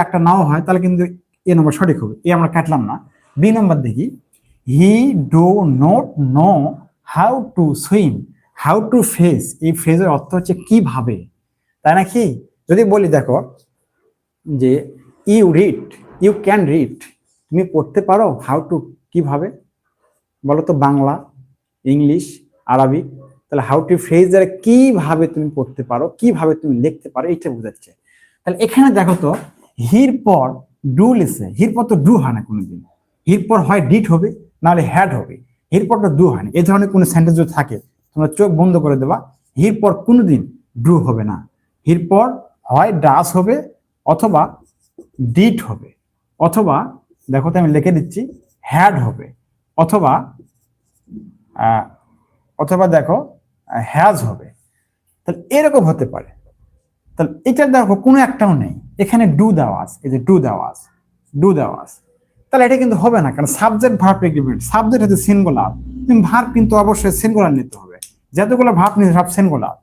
একটা নাও হয় তাহলে কিন্তু এ নম্বর সঠিক হবে, এ আমরা কাটলাম না। বি নম্বর দেখি, he do not know how to swim, how to face, এই ফ্রেজের অর্থ হচ্ছে কিভাবে, তাই নাকি? যদি বলি দেখো যে you read, you can read, তুমি পড়তে পারো, হাউ টু কিভাবে, বলো তো বাংলা, ইংলিশ, আরবি, তাহলে হাউ টু ফ্রেজ দ্বারা কিভাবে তুমি পড়তে পারো, কিভাবে তুমি লিখতে পারো, এইটা বোঝাচ্ছে। তাহলে এখানে দেখো তো হির পর ডু লিখছে, হির পর তো ডু হয় না কোনোদিন, হির পর হয় ডিড হবে নাহলে হ্যাড হবে, হির পর তো ডু হয় না। এই ধরনের কোনো সেন্টেন্স যদি থাকে তোমরা চোখ বন্ধ করে দেবা, হির পর কোনোদিন ডু হবে না, হির পর হয় ডাস হবে অথবা ডিড হবে, অথবা দেখো তো আমি লিখে দিচ্ছি হ্যাড হবে, অথবা অথবা দেখো হ্যাজ হবে, তাহলে এরকম হতে পারে। তাহলে এটা দেখো কোনো একটাও নেই, এখানে ডু দেওয়া আছে, এই যে ডু দেওয়া আছে, ডু দেওয়া আছে, তাহলে এটা কিন্তু হবে না, কারণ সাবজেক্ট ভার্ব এগ্রিমেন্ট, সাবজেক্ট হচ্ছে সিঙ্গুলার, তুমি ভার্ব কিন্তু অবশ্যই সিঙ্গুলার নিতে হবে, যতগুলো ভার্ব নিতে সব সিঙ্গুলার।